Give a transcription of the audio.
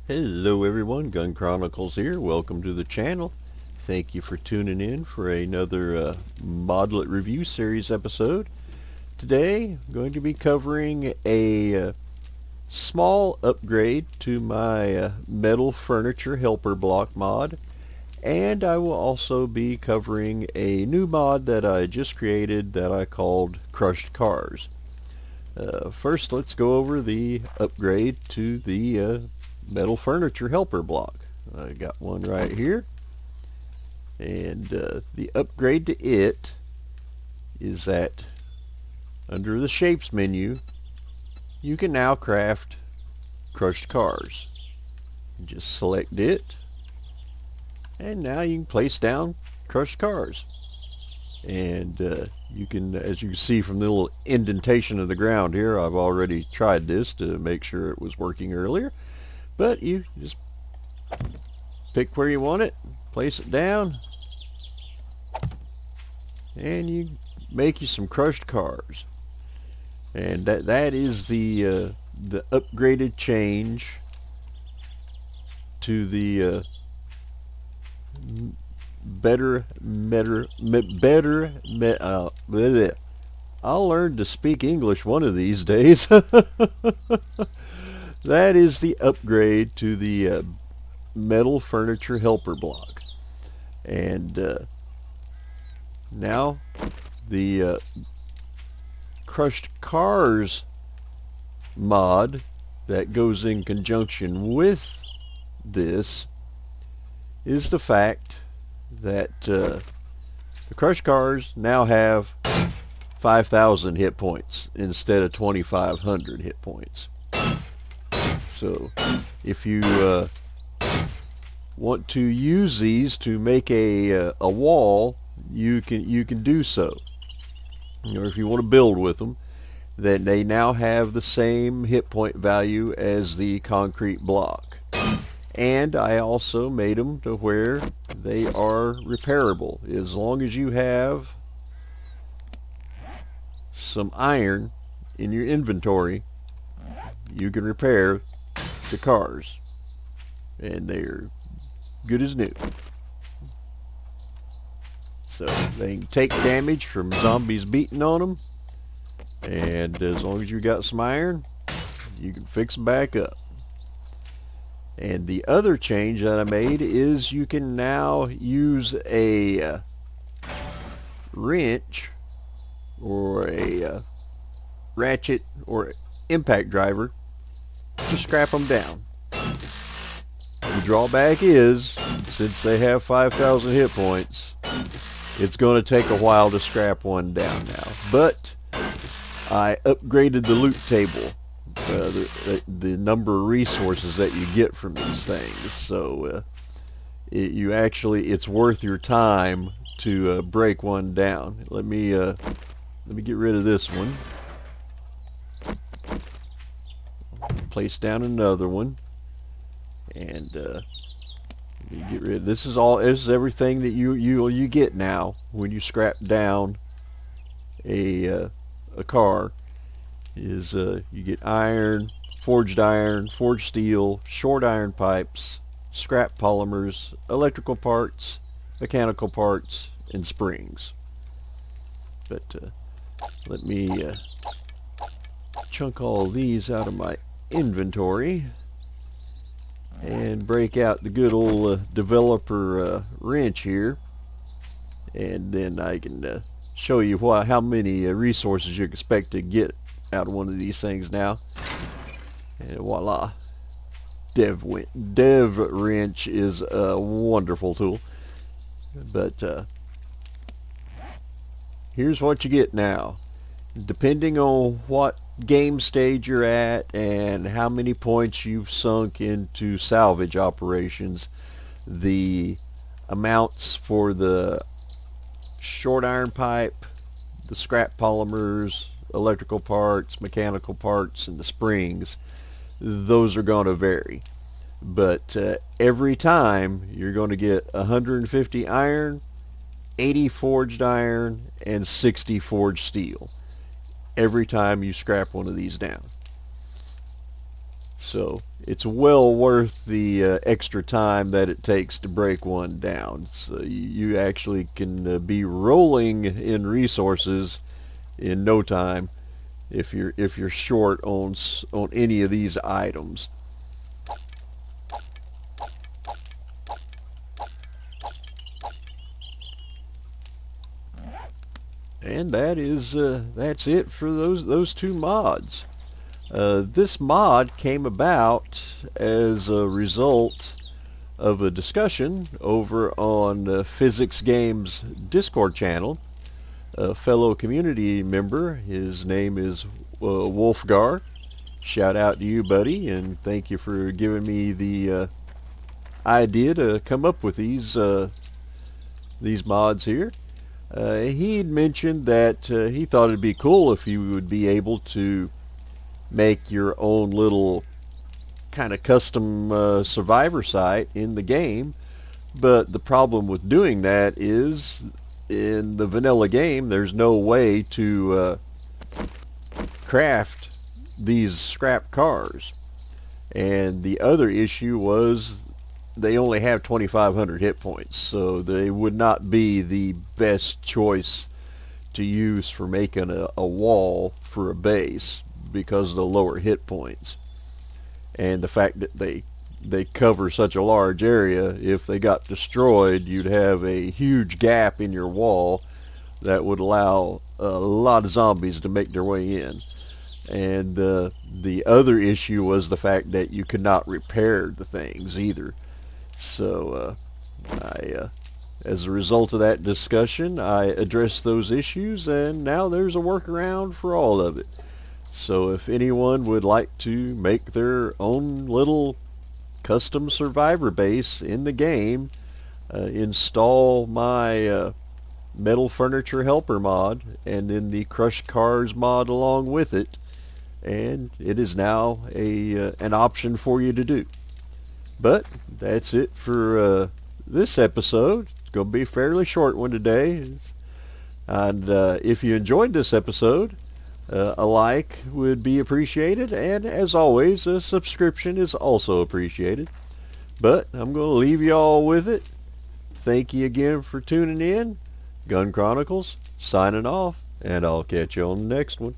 Hello everyone, Gun Chronicles here. Welcome to the channel. Thank you for tuning in for another Modlet review series episode. Today I'm going to be covering a small upgrade to my metal furniture helper block mod, and I will also be covering a new mod that I just created that I called Crushed Cars. First, let's go over the upgrade to the metal furniture helper block. I got one right here, and the upgrade to it is that under the shapes menu you can now craft crushed cars. Just select it, and now you can place down crushed cars. And you can, as you can see from the little indentation of the ground here, I've already tried this to make sure it was working earlier. But you just pick where you want it, place it down, and you make you some crushed cars. And that is the upgraded change to the I'll learn to speak English one of these days. That is the upgrade to the metal furniture helper block. And now the crushed cars mod that goes in conjunction with this is the fact that the crushed cars now have 5,000 hit points instead of 2,500 hit points. So if you want to use these to make a wall, you can do so. Or if you want to build with them, then they now have the same hit point value as the concrete block. And I also made them to where they are repairable. As long as you have some iron in your inventory, you can repair the cars, and they're good as new. So they can take damage from zombies beating on them, and as long as you got some iron, you can fix them back up. And the other change that I made is you can now use a wrench or a ratchet or impact driver to scrap them down. The drawback is, since they have 5,000 hit points, it's going to take a while to scrap one down now. But I upgraded the loot table, the number of resources that you get from these things. So it's worth your time to break one down. Let me get rid of this one. Place down another one, and get rid of this. Is everything that you get now when you scrap down a car. Is you get iron, forged steel, short iron pipes, scrap polymers, electrical parts, mechanical parts, and springs. But let me chunk all these out of my inventory and break out the good old developer wrench here, and then I can show you how many resources you expect to get out of one of these things now. And voila, dev wrench is a wonderful tool. But here's what you get now. Depending on what game stage you're at and how many points you've sunk into salvage operations, the amounts for the short iron pipe, the scrap polymers, electrical parts, mechanical parts, and the springs, those are going to vary. But every time you're going to get 150 iron, 80 forged iron, and 60 forged steel every time you scrap one of these down. So it's well worth the extra time that it takes to break one down. So you actually can be rolling in resources in no time if you're short on any of these items. And that's it for those two mods. This mod came about as a result of a discussion over on Physics Games Discord channel. A fellow community member, his name is Wolfgar. Shout out to you, buddy, and thank you for giving me the idea to come up with these mods here. He'd mentioned that he thought it'd be cool if you would be able to make your own little kind of custom survivor site in the game, but the problem with doing that is in the vanilla game there's no way to craft these scrap cars, and the other issue was they only have 2,500 hit points, so they would not be the best choice to use for making a wall for a base because of the lower hit points and the fact that they cover such a large area. If they got destroyed, you'd have a huge gap in your wall that would allow a lot of zombies to make their way in. And the other issue was the fact that you could not repair the things either. So as a result of that discussion, I addressed those issues, and now there's a workaround for all of it. So if anyone would like to make their own little custom survivor base in the game, install my metal furniture helper mod and then the crushed cars mod along with it, and it is now an option for you to do. But that's it for this episode. It's going to be a fairly short one today. And if you enjoyed this episode, a like would be appreciated, and as always, a subscription is also appreciated. But I'm going to leave you all with it. Thank you again for tuning in. Gun Chronicles signing off, and I'll catch you on the next one.